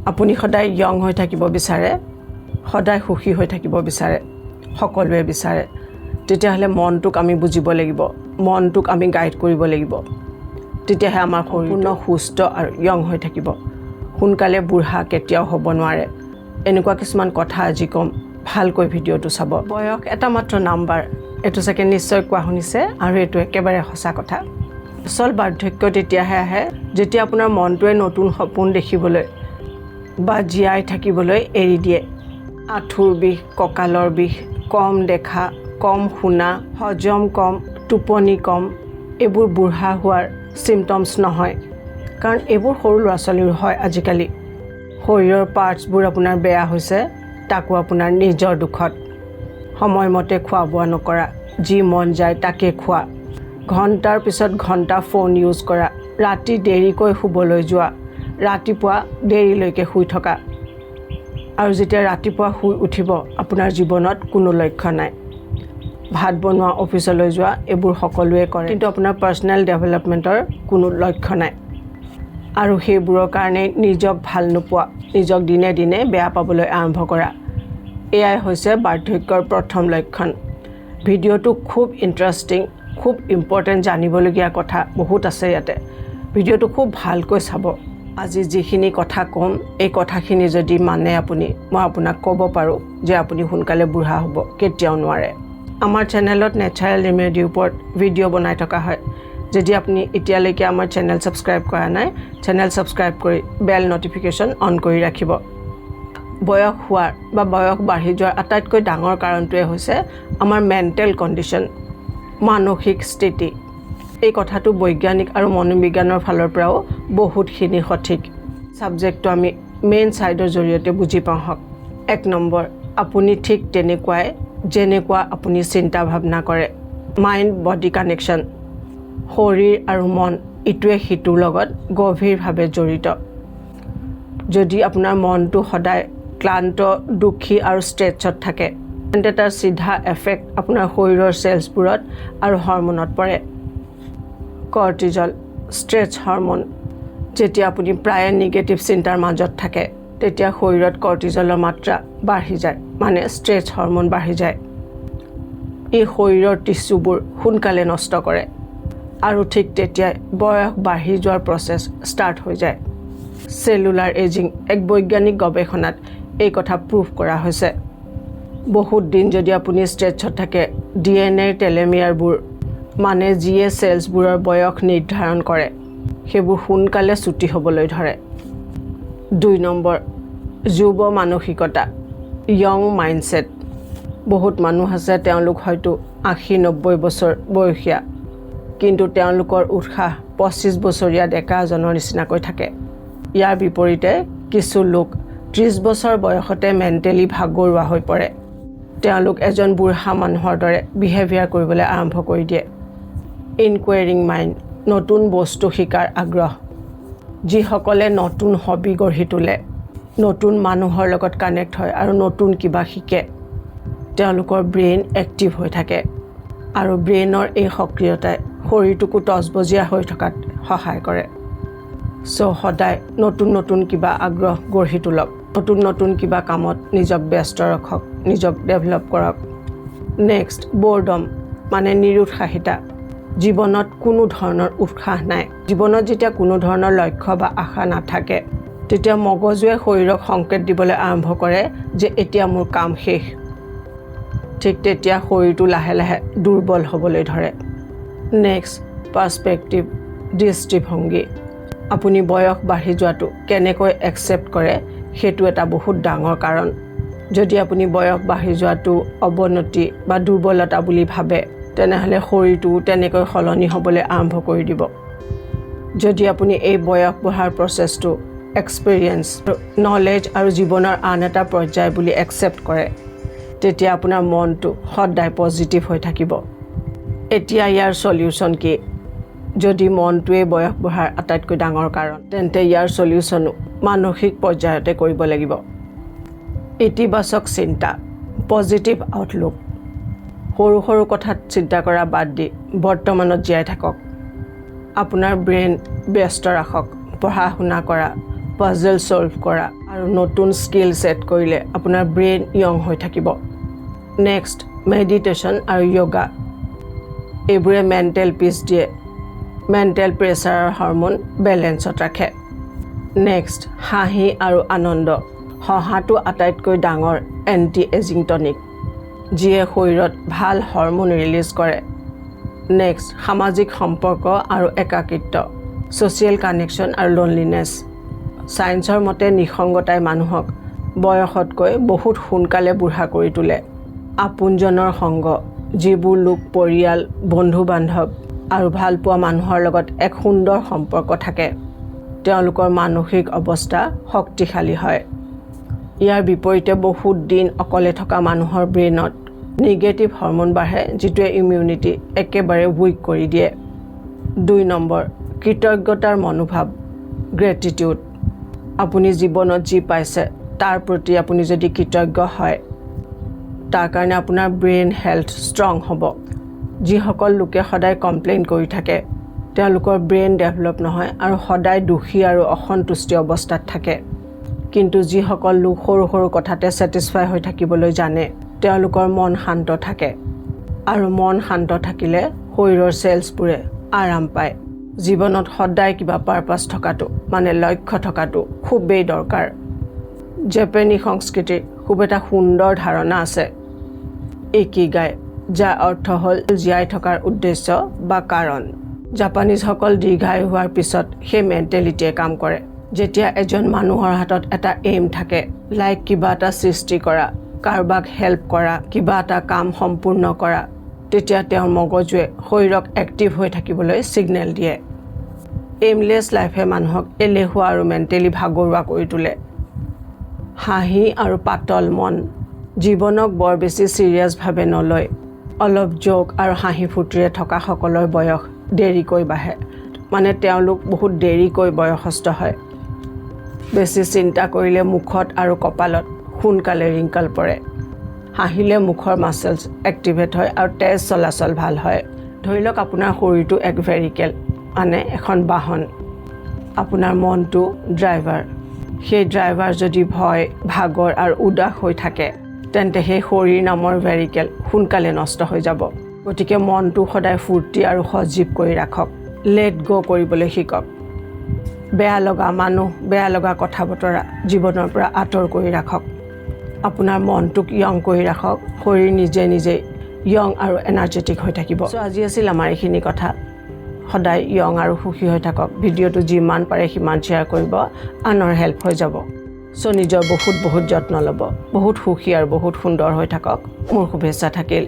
আপুনি সদায় ইয়ং হৈ থাকিব বিচাৰে, সদায় সুখী হৈ থাকিব বিচাৰে, সকলোৱে বিচাৰে, তেতিয়াহ'লে মনটোক আমি বুজিব লাগিব, মনটোক আমি গাইড কৰিব লাগিব। তেতিয়াহে আমাৰ সম্পূৰ্ণ সুস্থ আৰু ইয়ং হৈ থাকিব। সোনকালে বুঢ়া কেতিয়াও হ'ব নোৱাৰে। এনেকুৱা কিছুমান কথা আজি ক'ম, ভালকৈ ভিডিঅ'টো চাব। বয়স এটা মাত্ৰ নাম্বাৰ, এইটো চাগে নিশ্চয় কোৱা শুনিছে, আৰু এইটো একেবাৰে সঁচা কথা। আচল বাৰ্ধক্য তেতিয়াহে আহে যেতিয়া আপোনাৰ মনটোৱে নতুন সপোন দেখিবলৈ বা জীয়াই থাকিবলৈ এৰি দিয়ে। আঁঠুৰ বিষ, কঁকালৰ বিষ, কম দেখা, কম শুনা, হজম কম, টোপনি কম, এইবোৰ বুঢ়া হোৱাৰ চিমটমছ নহয়, কাৰণ এইবোৰ সৰু ল'ৰা ছোৱালীৰ হয়। আজিকালি শৰীৰৰ পাৰ্টছবোৰ আপোনাৰ বেয়া হৈছে, তাকো আপোনাৰ নিজৰ দুখত। সময়মতে খোৱা বোৱা নকৰা, যি মন যায় তাকে খোৱা, ঘণ্টাৰ পিছত ঘণ্টা ফোন ইউজ কৰা, ৰাতি দেৰিকৈ শুবলৈ যোৱা, ৰাতিপুৱা দেৰিলৈকে শুই থকা, আৰু যেতিয়া ৰাতিপুৱা শুই উঠিব আপোনাৰ জীৱনত কোনো লক্ষ্য নাই। ভাত বনোৱা, অফিচলৈ যোৱা, এইবোৰ সকলোৱে কৰে, কিন্তু আপোনাৰ পাৰ্চনেল ডেভেলপমেণ্টৰ কোনো লক্ষ্য নাই, আৰু সেইবোৰৰ কাৰণে নিজক ভাল নোপোৱা, নিজক দিনে দিনে বেয়া পাবলৈ আৰম্ভ কৰা, এয়াই হৈছে বাৰ্ধক্যৰ প্ৰথম লক্ষণ। ভিডিঅ'টো খুব ইণ্টাৰেষ্টিং, খুব ইম্পৰ্টেণ্ট, জানিবলগীয়া কথা বহুত আছে ইয়াতে। ভিডিঅ'টো খুব ভালকৈ চাব। আজি যিখিনি কথা ক'ম, এই কথাখিনি যদি মানে আপুনি, মই আপোনাক ক'ব পাৰোঁ যে আপুনি সোনকালে বুঢ়া হ'ব কেতিয়াও নোৱাৰে। আমাৰ চেনেলত নেচাৰেল ৰেমেডিৰ ওপৰত ভিডিঅ' বনাই থকা হয়। যদি আপুনি এতিয়ালৈকে আমাৰ চেনেল ছাবস্ক্ৰাইব কৰা নাই, চেনেল ছাবস্ক্ৰাইব কৰি বেল নটিফিকেশ্যন অন কৰি ৰাখিব। বয়স হোৱাৰ বা বয়স বাঢ়ি যোৱাৰ আটাইতকৈ ডাঙৰ কাৰণটোৱে হৈছে আমাৰ মেণ্টেল কণ্ডিশ্যন, মানসিক স্থিতি। এই কথাটো বৈজ্ঞানিক আৰু মনোবিজ্ঞানৰ ফালৰ পৰাও বহুতখিনি সঠিক। ছাবজেক্টটো আমি মেইন ছাইডৰ জৰিয়তে বুজি পাওঁ হওক। 1 নম্বৰ, আপুনি ঠিক তেনেকুৱাই যেনেকুৱা আপুনি চিন্তা ভাৱনা কৰে। মাইণ্ড বডি কানেকশ্যন, শৰীৰ আৰু মন ইটোৱে সিটোৰ লগত গভীৰভাৱে জড়িত। যদি আপোনাৰ মনটো সদায় ক্লান্ত, দুখী আৰু ষ্ট্ৰেছত থাকে, তেন্তে তাৰ চিধা এফেক্ট আপোনাৰ শৰীৰৰ চেলছবোৰত আৰু হৰম'নত পৰে। Cortisol, stress hormone. যেতিয়া আপুনি প্ৰায়ে নিগেটিভ চিন্তাৰ মাজত থাকে, তেতিয়া শৰীৰত কৰ্টিজলৰ মাত্ৰা বাঢ়ি যায়, মানে ষ্ট্ৰেছ হৰম'ন বাঢ়ি যায়। এই শৰীৰৰ টিচুবোৰ সোনকালে নষ্ট কৰে, আৰু ঠিক তেতিয়াই বয়স বাঢ়ি যোৱাৰ প্ৰচেছ ষ্টাৰ্ট হৈ যায়। চেলুলাৰ এজিং, এক বৈজ্ঞানিক গৱেষণাত এই কথা প্ৰুভ কৰা হৈছে। বহুত দিন যদি আপুনি ষ্ট্ৰেছত থাকে, DNA টেলেমিয়াৰবোৰ, মানে যিয়ে চেলছবোৰৰ বয়স নিৰ্ধাৰণ কৰে, সেইবোৰ সোনকালে চুটি হ'বলৈ ধৰে। 2 নম্বৰ, যুৱ মানসিকতা, ইয়ং মাইণ্ডছেট। বহুত মানুহ আছে, তেওঁলোক হয়তো 80-90 বছৰ বয়সীয়া, কিন্তু তেওঁলোকৰ উৎসাহ 25 বছৰীয়া ডেকা এজনৰ নিচিনাকৈ থাকে। ইয়াৰ বিপৰীতে কিছু লোক 30 বছৰ বয়সতে মেণ্টেলি ভাগৰুৱা হৈ পৰে। তেওঁলোক এজন বুঢ়া মানুহৰ দৰে বিহেভিয়াৰ কৰিবলৈ আৰম্ভ কৰি দিয়ে। ইনকুৱাৰিং মাইণ্ড, নতুন বস্তু শিকাৰ আগ্ৰহ। যিসকলে নতুন হবি গঢ়ি তোলে, নতুন মানুহৰ লগত কানেক্ট হয় আৰু নতুন কিবা শিকে, তেওঁলোকৰ ব্ৰেইন এক্টিভ হৈ থাকে, আৰু ব্ৰেইনৰ এই সক্ৰিয়তাই শৰীৰটোকো তজবজীয়া হৈ থকাত সহায় কৰে। সদায় নতুন নতুন কিবা আগ্ৰহ গঢ়ি তোলক, নতুন নতুন কিবা কামত নিজক ব্যস্ত ৰাখক, নিজক ডেভেলপ কৰক। নেক্সট, বৰডম, মানে নিৰুৎসাহিতা। জীৱনত কোনো ধৰণৰ উৎসাহ নাই। জীৱনত যেতিয়া কোনো ধৰণৰ লক্ষ্য বা আশা নাথাকে, তেতিয়া মগজুৱে শৰীৰক সংকেত দিবলৈ আৰম্ভ কৰে যে এতিয়া মোৰ কাম শেষ। ঠিক তেতিয়া শৰীৰটো লাহে লাহে দুৰ্বল হ'বলৈ ধৰে। নেক্সট, পাৰ্চপেক্টিভ, দৃষ্টিভংগী। আপুনি বয়স বাঢ়ি যোৱাটো কেনেকৈ একচেপ্ট কৰে, সেইটো এটা বহুত ডাঙৰ কাৰণ। যদি আপুনি বয়স বাঢ়ি যোৱাটো অৱনতি বা দুৰ্বলতা বুলি ভাবে, তেনেহ'লে শৰীৰটো তেনেকৈ সলনি হ'বলৈ আৰম্ভ কৰি দিব। যদি আপুনি এই বয়স বঢ়াৰ প্ৰচেছটো এক্সপিৰিয়েঞ্চ, নলেজ আৰু জীৱনৰ আন এটা পৰ্যায় বুলি একচেপ্ট কৰে, তেতিয়া আপোনাৰ মনটো সদায় পজিটিভ হৈ থাকিব। এতিয়া ইয়াৰ সলিউশ্যন কি? যদি মনটোৱে বয়স বঢ়াৰ আটাইতকৈ ডাঙৰ কাৰণ, তেন্তে ইয়াৰ সলিউশ্যনো মানসিক পৰ্যায়তে কৰিব লাগিব। ইতিবাচক চিন্তা, পজিটিভ আউটলুক। সৰু সৰু কথাত চিন্তা কৰা বাদ দি বৰ্তমানত জীয়াই থাকক। আপোনাৰ ব্ৰেইন ব্যস্ত ৰাখক, পঢ়া শুনা কৰা, পাজল সলভ কৰা আৰু নতুন স্কিল সেট কৰিলে আপোনাৰ ব্ৰেইন ইয়ং হৈ থাকিব। নেক্সট মেডিটেশ্যন আৰু য়োগা, এইবোৰে মেণ্টেল পিচ দিয়ে, মেণ্টেল প্ৰেছাৰৰ হৰম'ন বেলেঞ্চত ৰাখে। নেক্সট হাঁহি আৰু আনন্দ, হহাটো আটাইতকৈ ডাঙৰ এণ্টি এজিং টনিক, যিয়ে শৰীৰত ভাল হৰম'ন ৰিলিজ কৰে। নেক্সট সামাজিক সম্পৰ্ক আৰু একাকিত্ব, ছ'চিয়েল কানেকশ্যন আৰু লোনলিনেছ। ছায়েন্সৰ মতে নিসংগতাই মানুহক বয়সতকৈ বহুত সোনকালে বুঢ়া কৰি তোলে। আপোনজনৰ সংগ, যিবোৰ লোক পৰিয়াল, বন্ধু বান্ধৱ আৰু ভালপোৱা মানুহৰ লগত এক সুন্দৰ সম্পৰ্ক থাকে, তেওঁলোকৰ মানসিক অৱস্থা শক্তিশালী হয়। ইয়াৰ বিপৰীতে বহুত দিন অকলে থকা মানুহৰ ব্ৰেইনত নিগেটিভ হৰম'ন বাঢ়ে, যিটোৱে ইমিউনিটি একেবাৰে উইক কৰি দিয়ে। 2 নম্বৰ কৃতজ্ঞতাৰ মনোভাৱ, গ্ৰেটিটিউড। আপুনি জীৱনত যি পাইছে তাৰ প্ৰতি আপুনি যদি কৃতজ্ঞ হয়, তাৰ কাৰণে আপোনাৰ ব্ৰেইন হেল্থ ষ্ট্ৰং হ'ব। যিসকল লোকে সদায় কমপ্লেইন কৰি থাকে, তেওঁলোকৰ ব্ৰেইন ডেভেলপ নহয় আৰু সদায় দুখী আৰু অসন্তুষ্টি অৱস্থাত থাকে। কিন্তু যিসকল লোক সৰু সৰু কথাতে ছেটিছফাই হৈ থাকিবলৈ জানে, তেওঁলোকৰ মন শান্ত থাকে। আৰু মন শান্ত থাকিলে শৰীৰৰ চেলছবোৰে আৰাম পায়। জীৱনত সদায় কিবা পাৰপাছ থকাটো, মানে লক্ষ্য থকাটো খুবেই দৰকাৰ। জাপানী সংস্কৃতিৰ খুব এটা সুন্দৰ ধাৰণা আছে ইকিগাই, যাৰ অৰ্থ হ'ল জীয়াই থকাৰ উদ্দেশ্য বা কাৰণ। জাপানীজসকল দীৰ্ঘায়ু হোৱাৰ পিছত সেই মেণ্টেলিটিয়ে কাম কৰে। যেতিয়া এজন মানুহৰ হাতত এটা এইম থাকে, লাইক কিবা এটা সৃষ্টি কৰা, কাৰোবাক হেল্প কৰা, কিবা এটা কাম সম্পূৰ্ণ কৰা, তেতিয়া তেওঁৰ মগজুৱে শৰীৰক এক্টিভ হৈ থাকিবলৈ ছিগনেল দিয়ে। এইমলেছ লাইফে মানুহক এলেহুৱা আৰু মেণ্টেলি ভাগৰুৱা কৰি তোলে। হাঁহি আৰু পাতল মন, জীৱনক বৰ বেছি ছিৰিয়াছভাৱে নলয়। অলপ জোক আৰু হাঁহি ফূৰ্তিৰে থকা সকলৰ বয়স দেৰিকৈ বাঢ়ে, মানে তেওঁলোক বহুত দেৰিকৈ বয়সস্থ হয়। বেছি চিন্তা কৰিলে মুখত আৰু কপালত সোনকালে ৰিংকল পৰে। হাঁহিলে মুখৰ মাছলছ এক্টিভেট হয় আৰু তেজ চলাচল ভাল হয়। ধৰি লওক আপোনাৰ শৰীৰটো এক ভেৰিকেল, মানে এখন বাহন, আপোনাৰ মনটো ড্ৰাইভাৰ। সেই ড্ৰাইভাৰ যদি ভয়, ভাগৰ আৰু উদাস হৈ থাকে, তেন্তে সেই শৰীৰ নামৰ ভেৰিকেল সোনকালে নষ্ট হৈ যাব। গতিকে মনটো সদায় ফূৰ্তি আৰু সজীৱ কৰি ৰাখক। লেট গ' কৰিবলৈ শিকক। বেয়া লগা মানুহ, বেয়া লগা কথা বতৰা জীৱনৰ পৰা আঁতৰ কৰি ৰাখক। আপোনাৰ মনটোক য়ং কৰি ৰাখক, শৰীৰ নিজে নিজেই য়ং আৰু এনাৰ্জেটিক হৈ থাকিব। চ' আজি আছিল আমাৰ এইখিনি কথা। সদায় য়ং আৰু সুখী হৈ থাকক। ভিডিঅ'টো যিমান পাৰে সিমান শ্বেয়াৰ কৰিব, আনৰ হেল্প হৈ যাব। চ' নিজৰ বহুত যত্ন ল'ব। বহুত সুখী আৰু বহুত সুন্দৰ হৈ থাকক। মোৰ শুভেচ্ছা থাকিল।